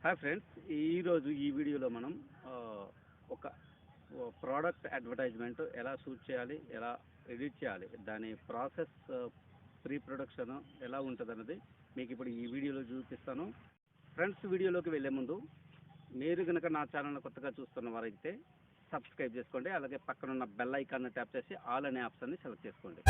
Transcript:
Hi friends, ఈరోజు ఈ వీడియోలో మనం ఒక ప్రోడక్ట్ అడ్వర్టైజ్మెంట్ ఎలా షూట్ చేయాలి, ఎలా ఎడిట్ చేయాలి, దాని ప్రాసెస్ ప్రీ ప్రొడక్షన్ ఎలా ఉంటుంది అన్నది మీకు ఇప్పుడు ఈ వీడియోలో చూపిస్తాను. ఫ్రెండ్స్, వీడియోలోకి వెళ్ళే ముందు మీరు కనుక నా ఛానల్ కొత్తగా చూస్తున్న వారైతే సబ్స్క్రైబ్ చేసుకోండి. అలాగే పక్కనున్న బెల్ ఐకాన్ని ట్యాప్ చేసి ఆల్ అనే ఆప్షన్ని సెలెక్ట్ చేసుకోండి.